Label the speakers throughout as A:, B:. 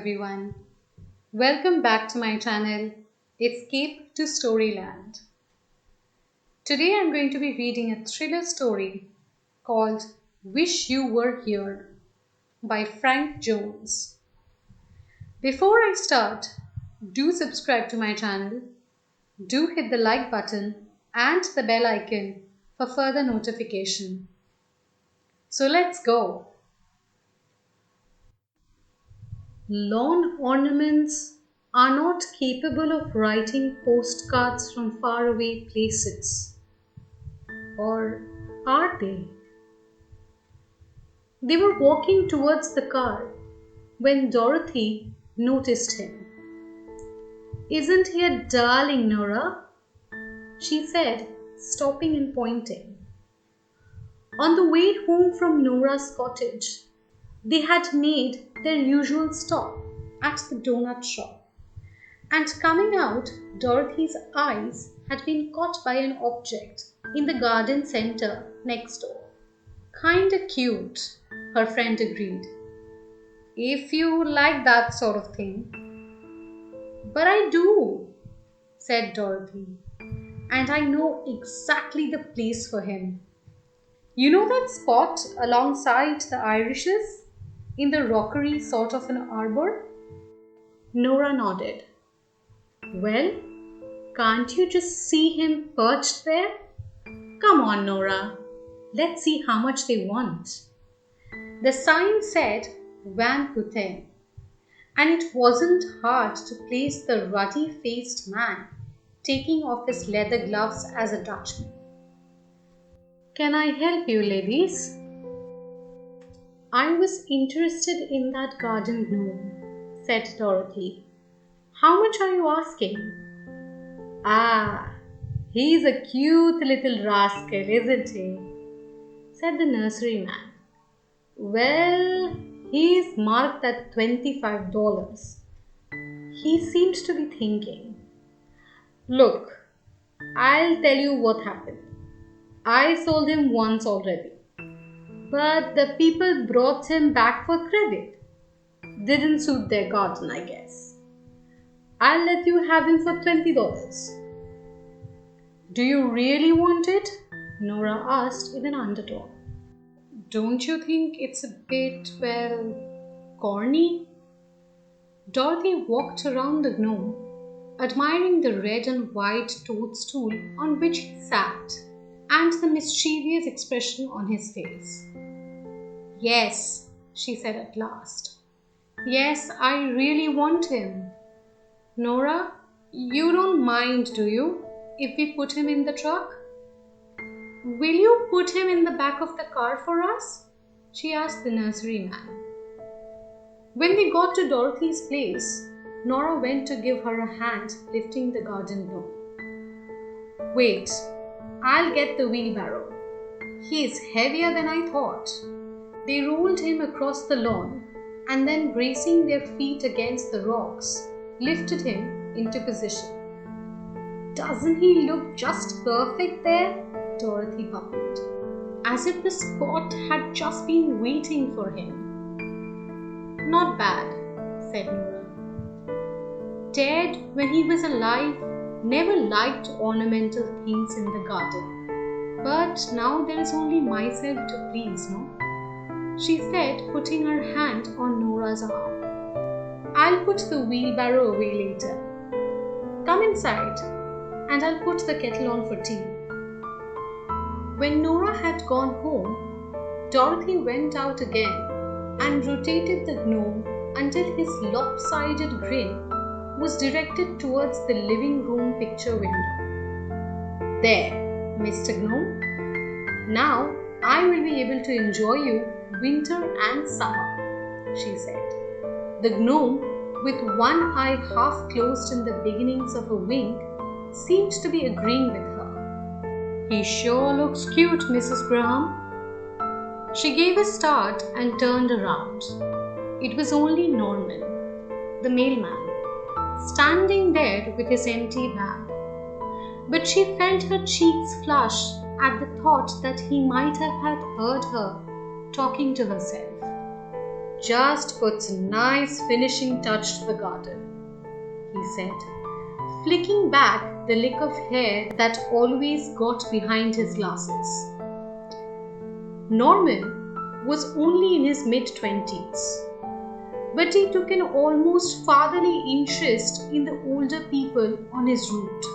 A: everyone. Welcome back to my channel, Escape to Storyland. Today I'm going to be reading a thriller story called Wish You Were Here by Frank Jones. Before I start, do subscribe to my channel, do hit the like button and the bell icon for further notification. So let's go. Lawn ornaments are not capable of writing postcards from faraway places. Or are they? They were walking towards the car when Dorothy noticed him. "Isn't he a darling, Nora?" she said, stopping and pointing. On the way home from Nora's cottage, they had made their usual stop at the donut shop, and coming out, Dorothy's eyes had been caught by an object in the garden center next door. "Kinda cute," her friend agreed, "if you like that sort of thing." "But I do," said Dorothy, "and I know exactly the place for him. You know that spot alongside the irises? In the rockery sort of an arbor?" Nora nodded. "Well, can't you just see him perched there? Come on, Nora. Let's see how much they want." The sign said Van Houten, and it wasn't hard to place the ruddy-faced man taking off his leather gloves as a Dutchman. "Can I help you, ladies?" "I was interested in that garden gnome," said Dorothy. "How much are you asking?" "Ah, he's a cute little rascal, isn't he?" said the nursery man. "Well, he's marked at $25. He seemed to be thinking. "Look, I'll tell you what happened. I sold him once already. But the people brought him back for credit. Didn't suit their garden, I guess. I'll let you have him for $20. "Do you really want it?" Nora asked in an undertone. "Don't you think it's a bit, corny?" Dorothy walked around the gnome, admiring the red and white toadstool on which he sat and the mischievous expression on his face. "Yes," she said at last. "Yes, I really want him. Nora, you don't mind, do you, if we put him in the truck?" "Will you put him in the back of the car for us?" she asked the nursery man. When they got to Dorothy's place, Nora went to give her a hand lifting the garden gnome. "Wait, I'll get the wheelbarrow. He's heavier than I thought." They rolled him across the lawn and then, bracing their feet against the rocks, lifted him into position. "Doesn't he look just perfect there?" Dorothy bubbled, as if the spot had just been waiting for him. "Not bad," said Nora. "Ted, when he was alive, never liked ornamental things in the garden. But now there is only myself to please, no?" she said, putting her hand on Nora's arm. "I'll put the wheelbarrow away later. Come inside, and I'll put the kettle on for tea." When Nora had gone home, Dorothy went out again and rotated the gnome until his lopsided grin was directed towards the living room picture window. "There, Mr. Gnome. Now I will be able to enjoy you winter and summer," she said. The gnome, with one eye half closed in the beginnings of a wink, seemed to be agreeing with her. "He sure looks cute, Mrs. Graham." She gave a start and turned around. It was only Norman, the mailman, standing there with his empty bag. But she felt her cheeks flush at the thought that he might have had heard her talking to herself. just puts a nice finishing touch to the garden," he said, flicking back the lick of hair that always got behind his glasses. Norman was only in his mid-20s, but he took an almost fatherly interest in the older people on his route.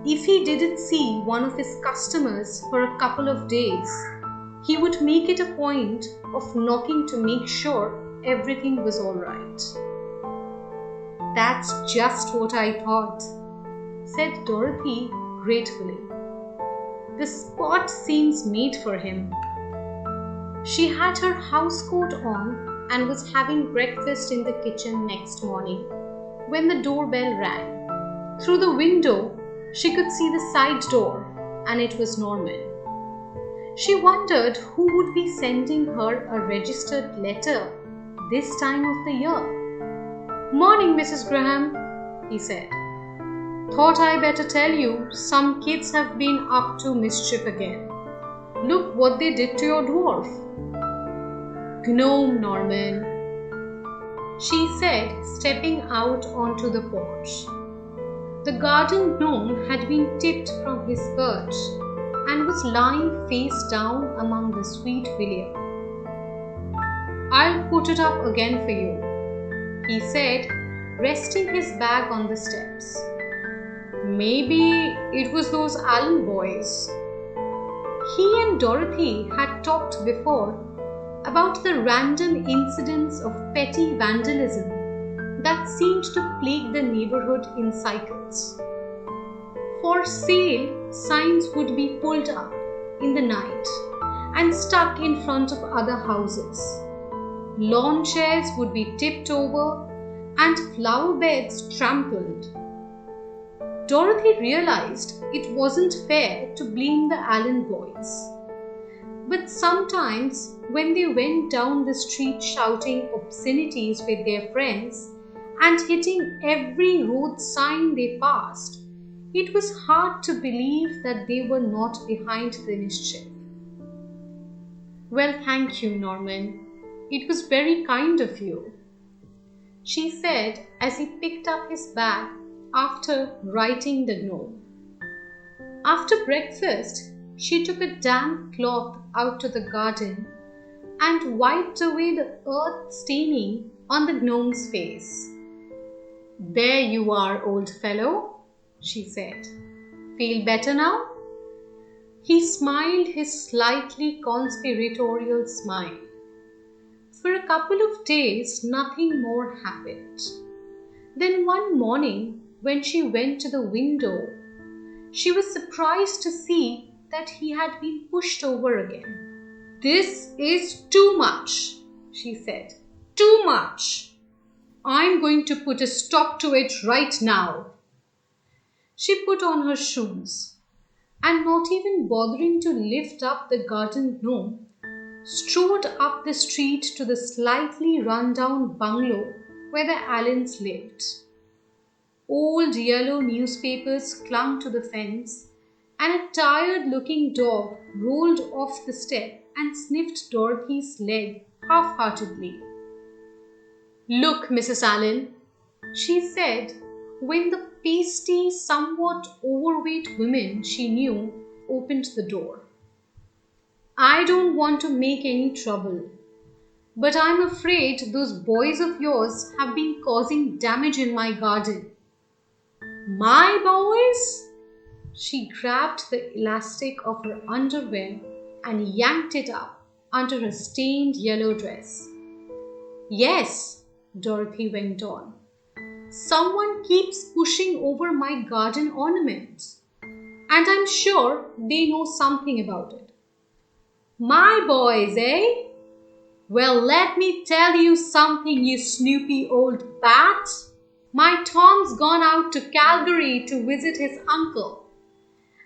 A: If he didn't see one of his customers for a couple of days, he would make it a point of knocking to make sure everything was all right. "That's just what I thought," said Dorothy gratefully. "The spot seems made for him." She had her housecoat on and was having breakfast in the kitchen next morning when the doorbell rang. Through the window, she could see the side door, and it was Norman. She wondered who would be sending her a registered letter this time of the year. "Morning, Mrs. Graham," he said. "Thought I better tell you some kids have been up to mischief again. Look what they did to your dwarf." "Gnome, Norman," she said, stepping out onto the porch. The garden gnome had been tipped from his perch and was lying face down among the sweet willow. "I'll put it up again for you," he said, resting his bag on the steps. "Maybe it was those Allen boys." He and Dorothy had talked before about the random incidents of petty vandalism that seemed to plague the neighborhood in cycles. For sale signs would be pulled up in the night and stuck in front of other houses. Lawn chairs would be tipped over and flower beds trampled. Dorothy realized it wasn't fair to blame the Allen boys. But sometimes when they went down the street shouting obscenities with their friends and hitting every road sign they passed, it was hard to believe that they were not behind the mischief. "Well, thank you, Norman. It was very kind of you," she said as he picked up his bag after writing the gnome. After breakfast, she took a damp cloth out to the garden and wiped away the earth staining on the gnome's face. "There you are, old fellow," she said. "Feel better now?" He smiled his slightly conspiratorial smile. For a couple of days, nothing more happened. Then one morning, when she went to the window, she was surprised to see that he had been pushed over again. "This is too much," she said. "Too much. I'm going to put a stop to it right now." She put on her shoes and, not even bothering to lift up the garden gnome, strode up the street to the slightly run-down bungalow where the Allens lived. Old yellow newspapers clung to the fence, and a tired-looking dog rolled off the step and sniffed Dorothy's leg half-heartedly. "Look, Mrs. Allen," she said when the pasty, somewhat overweight woman she knew opened the door. "I don't want to make any trouble, but I'm afraid those boys of yours have been causing damage in my garden." "My boys?" She grabbed the elastic of her underwear and yanked it up under her stained yellow dress. "Yes," Dorothy went on. "Someone keeps pushing over my garden ornaments, and I'm sure they know something about it." "My boys, eh? Well, let me tell you something, you snoopy old bat. My Tom's gone out to Calgary to visit his uncle,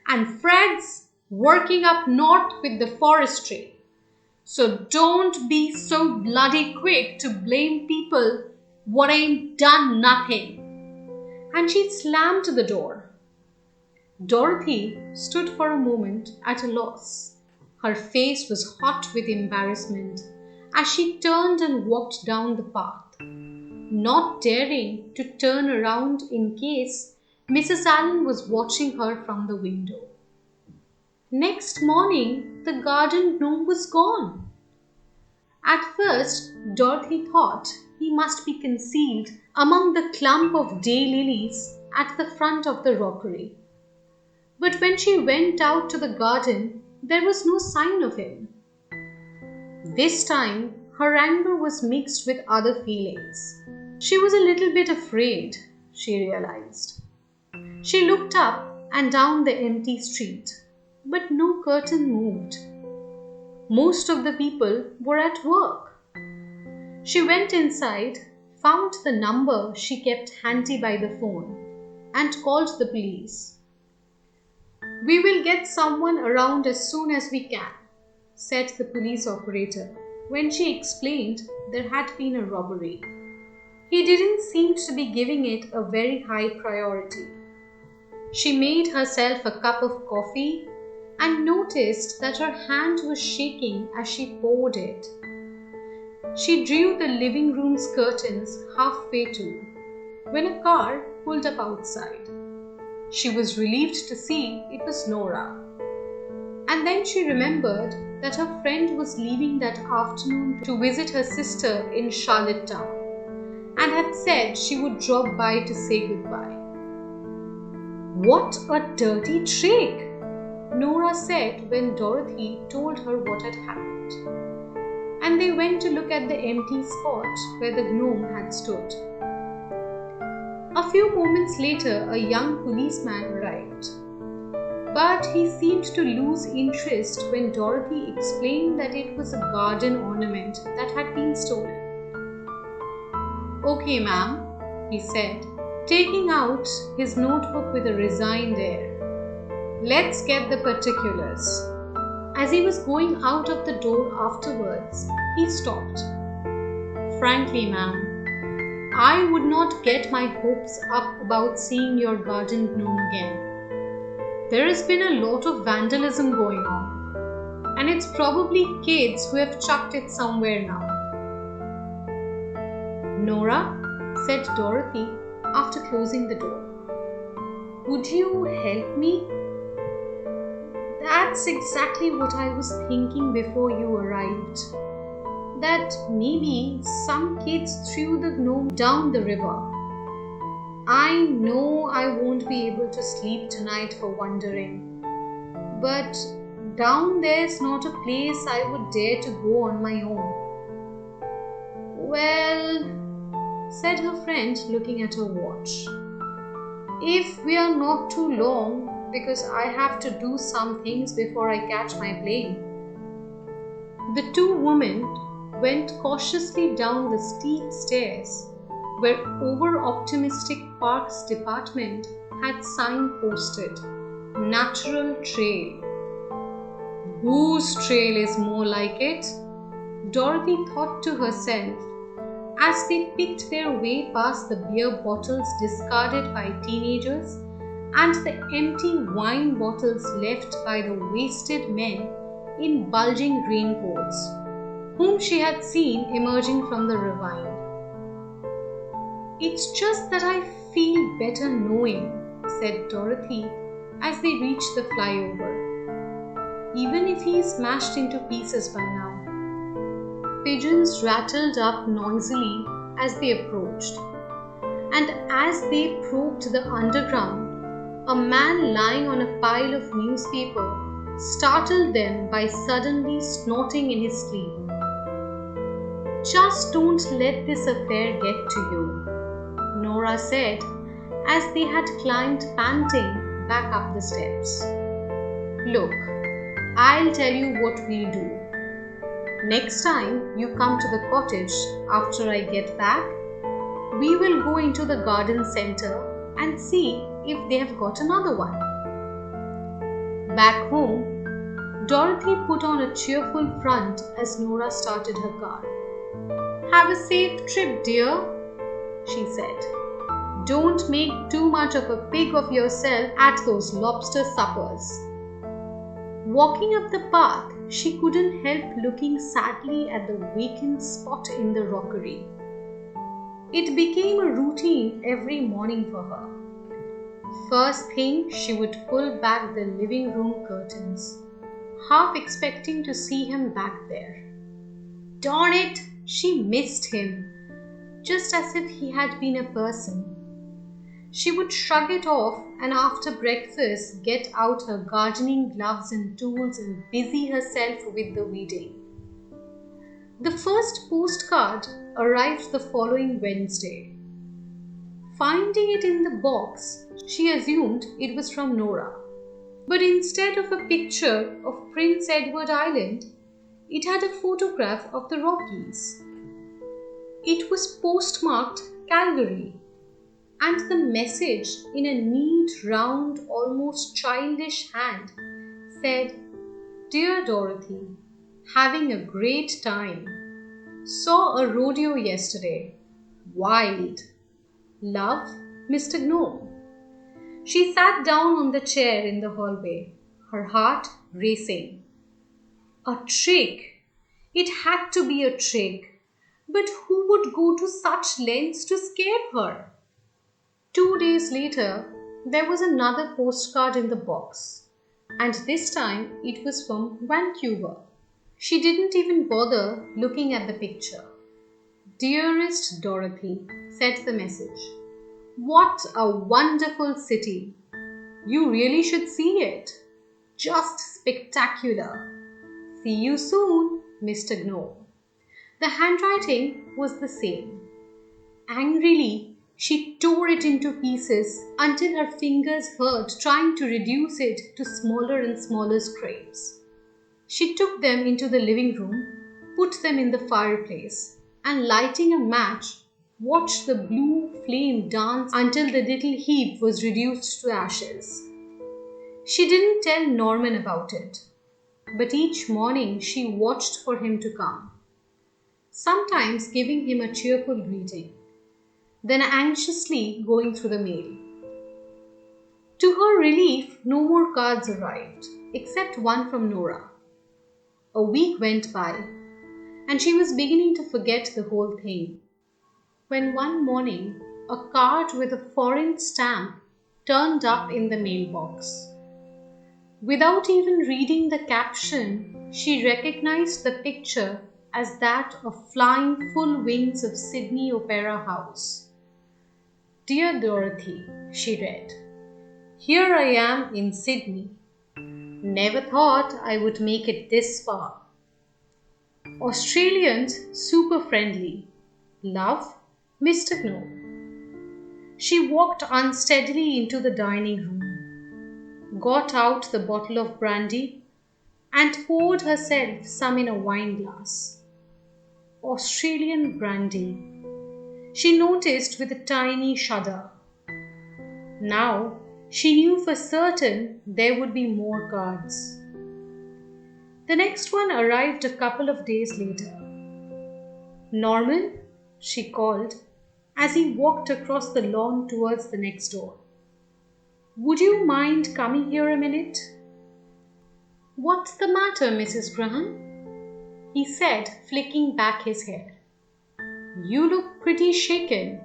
A: and Fred's working up north with the forestry. So don't be so bloody quick to blame people what ain't done nothing." And she slammed the door. Dorothy stood for a moment at a loss. Her face was hot with embarrassment, as she turned and walked down the path, not daring to turn around in case Mrs. Allen was watching her from the window. Next morning, the garden gnome was gone. At first, Dorothy thought he must be concealed among the clump of daylilies at the front of the rockery. But when she went out to the garden, there was no sign of him. This time, her anger was mixed with other feelings. She was a little bit afraid, she realized. She looked up and down the empty street, but no curtain moved. Most of the people were at work. She went inside, found the number she kept handy by the phone, and called the police. "We will get someone around as soon as we can," said the police operator when she explained there had been a robbery. He didn't seem to be giving it a very high priority. She made herself a cup of coffee and noticed that her hand was shaking as she poured it. She drew the living room's curtains halfway to when a car pulled up outside. She was relieved to see it was Nora. And then she remembered that her friend was leaving that afternoon to visit her sister in Charlottetown and had said she would drop by to say goodbye. "What a dirty trick!" Nora said when Dorothy told her what had happened. And they went to look at the empty spot where the gnome had stood. A few moments later, a young policeman arrived. But he seemed to lose interest when Dorothy explained that it was a garden ornament that had been stolen. "Okay, ma'am," he said, taking out his notebook with a resigned air. "Let's get the particulars." As he was going out of the door afterwards, he stopped. "Frankly, ma'am, I would not get my hopes up about seeing your garden gnome again. There has been a lot of vandalism going on, and it's probably kids who have chucked it somewhere now." "Nora," said Dorothy after closing the door, "would you help me?" "That's exactly what I was thinking before you arrived. That maybe some kids threw the gnome down the river. I know I won't be able to sleep tonight for wondering. But down there's not a place I would dare to go on my own." "Well," said her friend, looking at her watch, "if we are not too long, because I have to do some things before I catch my plane." The two women went cautiously down the steep stairs where over-optimistic Parks Department had signposted "Natural Trail." "Goose Trail is more like it," Dorothy thought to herself as they picked their way past the beer bottles discarded by teenagers and the empty wine bottles left by the wasted men in bulging raincoats, whom she had seen emerging from the ravine. "It's just that I feel better knowing," said Dorothy as they reached the flyover. "Even if he's smashed into pieces by now." Pigeons rattled up noisily as they approached, and as they probed the underground, a man lying on a pile of newspaper startled them by suddenly snorting in his sleep. "Just don't let this affair get to you," Nora said as they had climbed panting back up the steps. "Look, I'll tell you what we'll do. Next time you come to the cottage after I get back, we will go into the garden center and see if they have got another one." Back home, Dorothy put on a cheerful front as Nora started her car. "Have a safe trip, dear," she said. "Don't make too much of a pig of yourself at those lobster suppers." Walking up the path, she couldn't help looking sadly at the vacant spot in the rockery. It became a routine every morning for her. First thing, she would pull back the living room curtains, half expecting to see him back there. Darn it, she missed him, just as if he had been a person. She would shrug it off and after breakfast get out her gardening gloves and tools and busy herself with the weeding. The first postcard arrived the following Wednesday. Finding it in the box, she assumed it was from Nora. But instead of a picture of Prince Edward Island, it had a photograph of the Rockies. It was postmarked Calgary, and the message in a neat, round, almost childish hand said, "Dear Dorothy, having a great time. Saw a rodeo yesterday. Wild. Love, Mr. Gnome." She sat down on the chair in the hallway, her heart racing. A trick! It had to be a trick. But who would go to such lengths to scare her? 2 days later, there was another postcard in the box, and this time it was from Vancouver. She didn't even bother looking at the picture. "Dearest Dorothy," said the message, "what a wonderful city. You really should see it. Just spectacular. See you soon, Mr. Gnome." The handwriting was the same. Angrily, she tore it into pieces until her fingers hurt trying to reduce it to smaller and smaller scraps. She took them into the living room, put them in the fireplace, and lighting a match, watched the blue flame dance until the little heap was reduced to ashes. She didn't tell Norman about it, but each morning she watched for him to come, sometimes giving him a cheerful greeting, then anxiously going through the mail. To her relief, no more cards arrived, except one from Nora. A week went by, and she was beginning to forget the whole thing, when one morning a card with a foreign stamp turned up in the mailbox. Without even reading the caption, she recognized the picture as that of flying full wings of Sydney Opera House. "Dear Dorothy," she read, "here I am in Sydney. Never thought I would make it this far. Australians super friendly. Love, Mr. Gnome." She walked unsteadily into the dining room, got out the bottle of brandy, and poured herself some in a wine glass. Australian brandy, she noticed with a tiny shudder. Now she knew for certain there would be more cards. The next one arrived a couple of days later. "Norman," she called as he walked across the lawn towards the next door. "Would you mind coming here a minute?" "What's the matter, Mrs. Graham?" he said, flicking back his hair. "You look pretty shaken.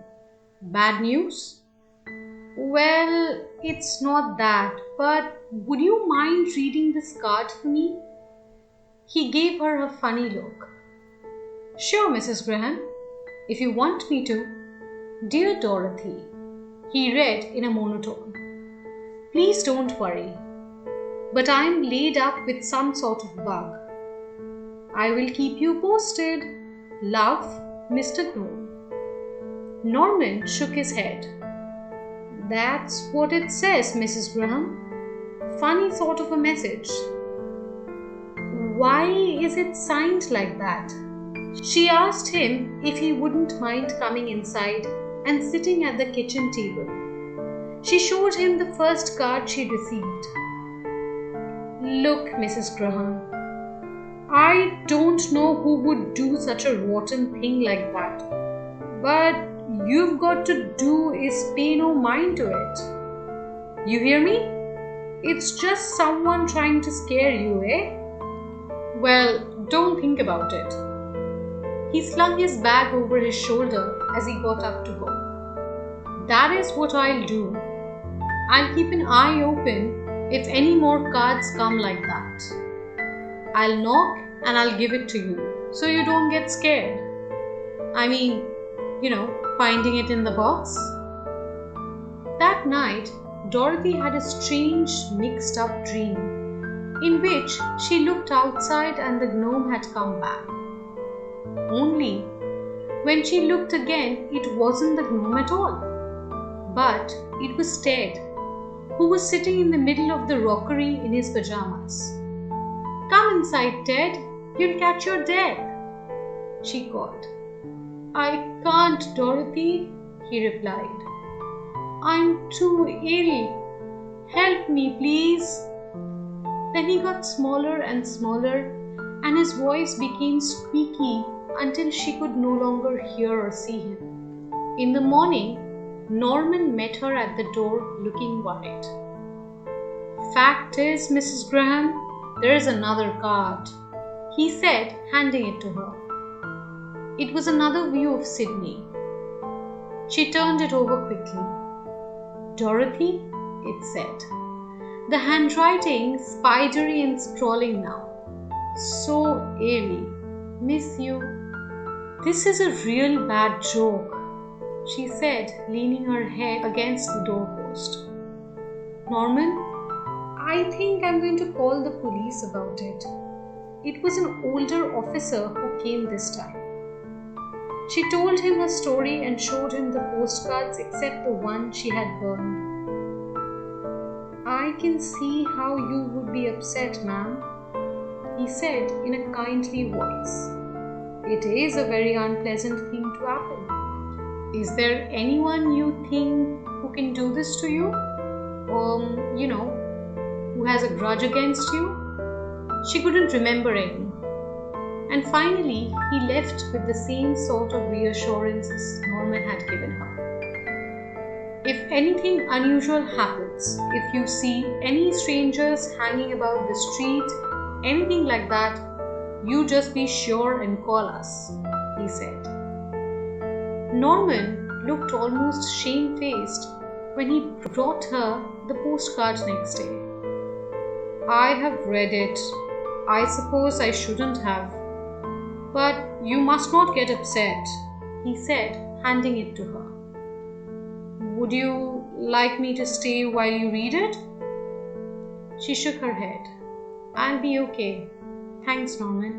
A: Bad news?" "Well, it's not that, but would you mind reading this card for me?" He gave her a funny look. "Sure, Mrs. Graham, if you want me to." "Dear Dorothy," he read in a monotone, "please don't worry, but I'm laid up with some sort of bug. I will keep you posted. Love, Mr. Gnome." Norman shook his head. "That's what it says, Mrs. Graham. Funny sort of a message." "Why is it signed like that?" She asked him if he wouldn't mind coming inside and sitting at the kitchen table. She showed him the first card she received. "Look, Mrs. Graham, I don't know who would do such a rotten thing like that, but you've got to do is pay no mind to it. You hear me? It's just someone trying to scare you, eh? Well, don't think about it. He slung his bag over his shoulder as he got up to go. That is what I'll do. I'll keep an eye open if any more cards come like that. I'll knock and I'll give it to you so you don't get scared. I mean, finding it in the box. That night, Dorothy had a strange, mixed up dream in which she looked outside and the gnome had come back. Only when she looked again, it wasn't the gnome at all, but it was Ted, who was sitting in the middle of the rockery in his pajamas. "Come inside, Ted, you'll catch your death," she called. "I can't, Dorothy," he replied. "I'm too ill. Help me, please." Then he got smaller and smaller, and his voice became squeaky until she could no longer hear or see him. In the morning, Norman met her at the door looking worried. "Fact is, Mrs. Graham, there is another card," he said, handing it to her. It was another view of Sydney. She turned it over quickly. "Dorothy," it said. The handwriting spidery and sprawling now. "So ill. Miss you." "This is a real bad joke," she said, leaning her head against the doorpost. "Norman, I think I'm going to call the police about it." It was an older officer who came this time. She told him her story and showed him the postcards except the one she had burned. "I can see how you would be upset, ma'am," he said in a kindly voice. "It is a very unpleasant thing to happen. Is there anyone you think who can do this to you? Who has a grudge against you?" She couldn't remember any. And finally, he left with the same sort of reassurances Norman had given her. "If anything unusual happens, if you see any strangers hanging about the street, anything like that, you just be sure and call us," he said. Norman looked almost shamefaced when he brought her the postcard next day. "I have read it. I suppose I shouldn't have. But you must not get upset," he said, handing it to her. "Would you like me to stay while you read it?" She shook her head. "I'll be okay. Thanks, Norman."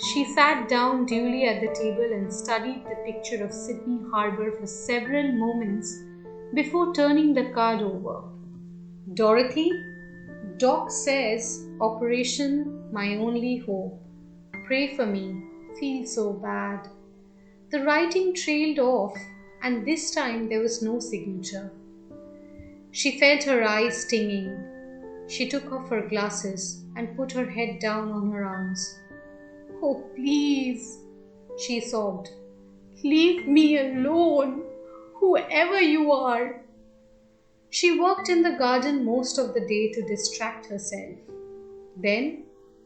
A: She sat down duly at the table and studied the picture of Sydney Harbour for several moments before turning the card over. "Dorothy, Doc says Operation My Only Hope. Pray for me. Feel so bad." The writing trailed off, and this time there was no signature. She felt her eyes stinging. She took off her glasses and put her head down on her arms. "Oh, please," she sobbed. "Leave me alone, whoever you are." She walked in the garden most of the day to distract herself. Then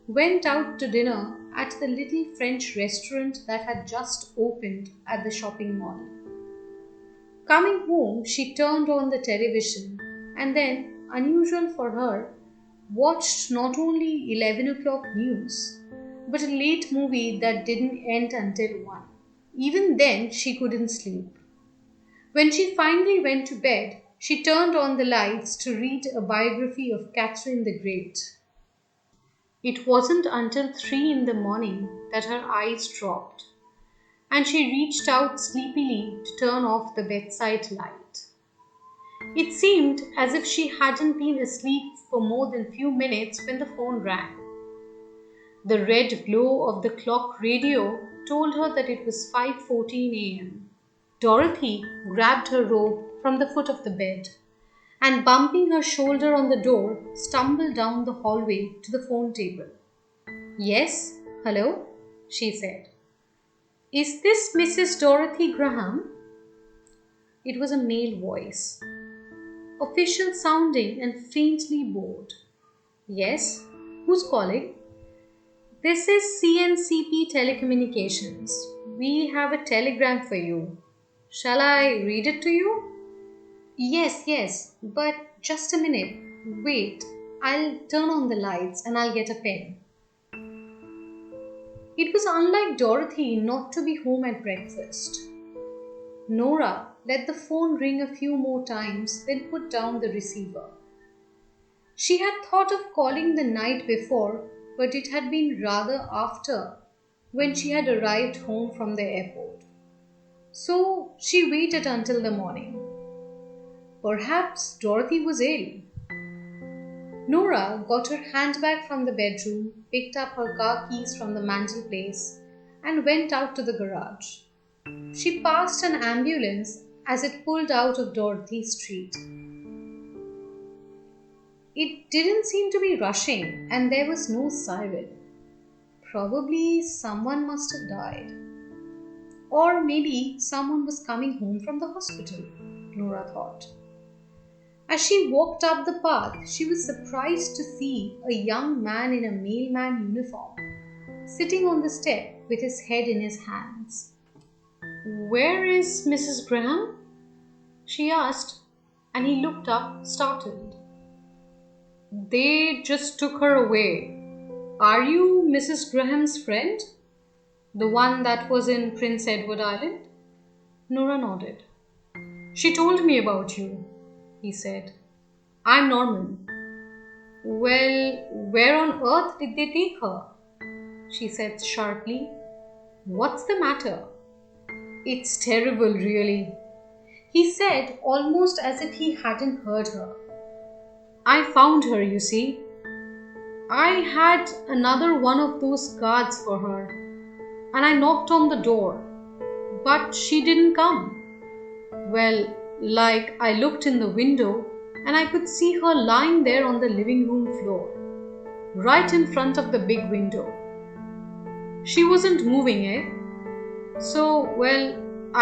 A: went out to dinner at the little French restaurant that had just opened at the shopping mall. Coming home, she turned on the television and then, unusual for her, watched not only 11 o'clock news, but a late movie that didn't end until 1. Even then, she couldn't sleep. When she finally went to bed, she turned on the lights to read a biography of Catherine the Great. It wasn't until 3 in the morning that her eyes dropped, and she reached out sleepily to turn off the bedside light. It seemed as if she hadn't been asleep for more than a few minutes when the phone rang. The red glow of the clock radio told her that it was 5:14 a.m. Dorothy grabbed her robe from the foot of the bed and, bumping her shoulder on the door, stumbled down the hallway to the phone table. "Yes, hello," she said. "Is this Mrs. Dorothy Graham?" It was a male voice, official sounding and faintly bored. "Yes, who's calling?" This is CNCP Telecommunications. We have a telegram for you. Shall I read it to you? Yes, but just a minute. Wait, I'll turn on the lights and I'll get a pen. It was unlike Dorothy not to be home at breakfast. Nora let the phone ring a few more times, then put down the receiver. She had thought of calling the night before, but it had been rather after, when she had arrived home from the airport. So she waited until the morning. Perhaps Dorothy was ill. Nora got her handbag from the bedroom, picked up her car keys from the mantelpiece, and went out to the garage. She passed an ambulance as it pulled out of Dorothy Street. It didn't seem to be rushing, and there was no siren. Probably someone must have died. Or maybe someone was coming home from the hospital, Nora thought. As she walked up the path, she was surprised to see a young man in a mailman uniform, sitting on the step with his head in his hands. "Where is Mrs. Graham?" she asked, and he looked up, startled. "They just took her away. Are you Mrs. Graham's friend? The one that was in Prince Edward Island?" Nora nodded. "She told me about you," he said. "I'm Norman." "Well, where on earth did they take her?" she said sharply. "What's the matter?" "It's terrible, really," he said, almost as if he hadn't heard her. "I found her, you see. I had another one of those cards for her, and I knocked on the door, but she didn't come. Well, I looked in the window and I could see her lying there on the living room floor, right in front of the big window. She wasn't moving, So,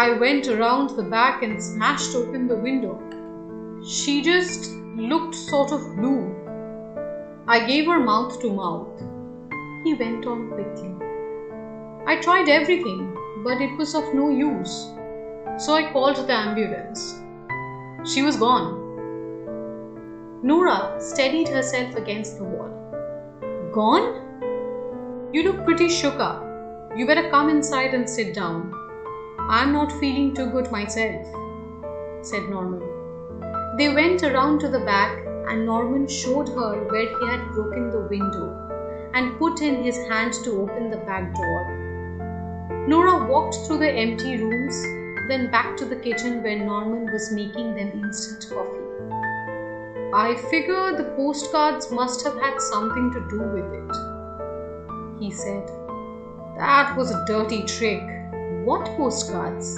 A: I went around the back and smashed open the window. She just looked sort of blue. I gave her mouth to mouth," he went on quickly. "I tried everything, but it was of no use. So I called the ambulance. She was gone." Nora steadied herself against the wall. "Gone? You look pretty shook up. You better come inside and sit down. I'm not feeling too good myself," said Norman. They went around to the back and Norman showed her where he had broken the window and put in his hand to open the back door. Nora walked through the empty rooms, then back to the kitchen where Norman was making them instant coffee. "I figure the postcards must have had something to do with it," he said. "That was a dirty trick." "What postcards?"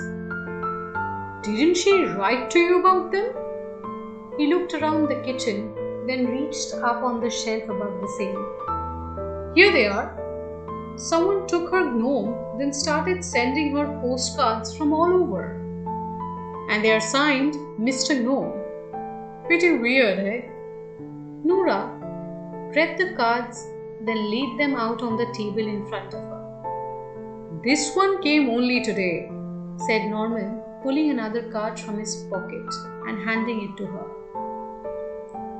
A: "Didn't she write to you about them?" He looked around the kitchen, then reached up on the shelf above the sink. "Here they are. Someone took her gnome, then started sending her postcards from all over. And they are signed Mr. Gnome. Pretty weird, Nora read the cards, then laid them out on the table in front of her. "This one came only today," said Norman, pulling another card from his pocket and handing it to her.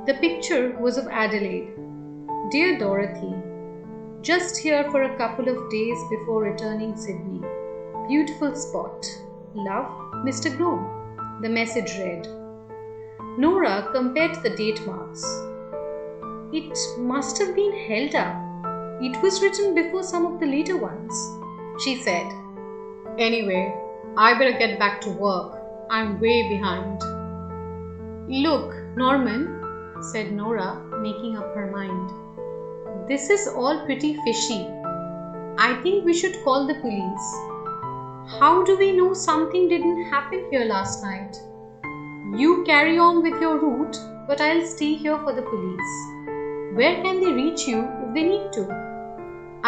A: The picture was of Adelaide. "Dear Dorothy, just here for a couple of days before returning Sydney. Beautiful spot. Love, Mr. Gnome," the message read. Nora compared the date marks. It must have been held up. It was written before some of the later ones, she said. "Anyway, I better get back to work. I'm way behind." "Look, Norman," said Nora, making up her mind. "This is all pretty fishy. I think we should call the police. How do we know something didn't happen here last night? You carry on with your route, but I'll stay here for the police. Where can they reach you if they need to?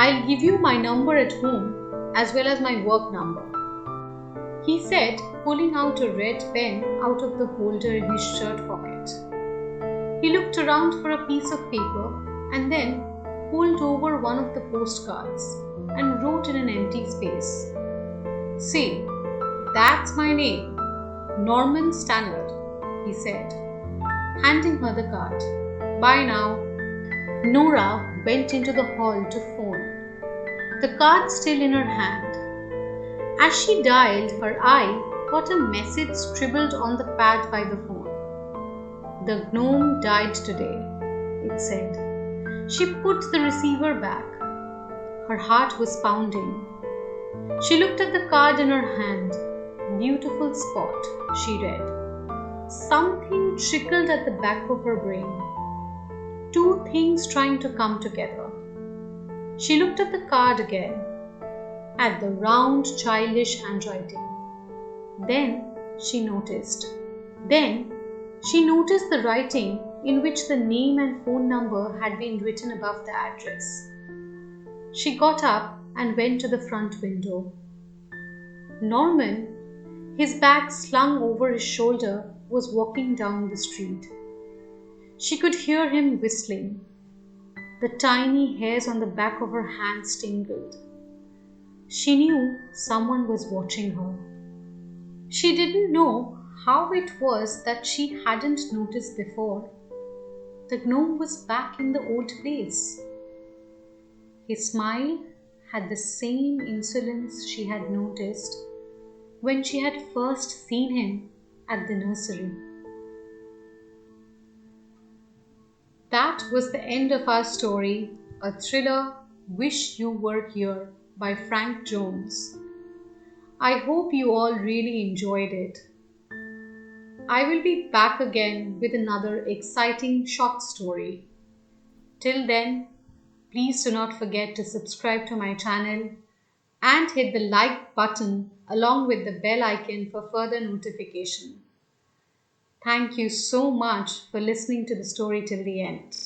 A: I'll give you my number at home as well as my work number," he said, pulling out a red pen out of the holder in his shirt pocket. He looked around for a piece of paper and then pulled over one of the postcards and wrote in an empty space, "See, that's my name, Norman Stannard," he said, handing her the card. "Bye now." Nora went into the hall to phone, the card still in her hand. As she dialed, her eye caught a message scribbled on the pad by the phone. "The gnome died today," it said. She put the receiver back. Her heart was pounding. She looked at the card in her hand. "Beautiful spot," she read. Something trickled at the back of her brain. Two things trying to come together. She looked at the card again, at the round, childish handwriting. Then she noticed the writing in which the name and phone number had been written above the address. She got up and went to the front window. Norman, his bag slung over his shoulder, was walking down the street. She could hear him whistling. The tiny hairs on the back of her hands tingled. She knew someone was watching her. She didn't know how it was that she hadn't noticed before. The gnome was back in the old place. His smile had the same insolence she had noticed when she had first seen him at the nursery. That was the end of our story, a thriller, Wish You Were Here by Frank Jones. I hope you all really enjoyed it. I will be back again with another exciting short story. Till then, please do not forget to subscribe to my channel and hit the like button along with the bell icon for further notification. Thank you so much for listening to the story till the end.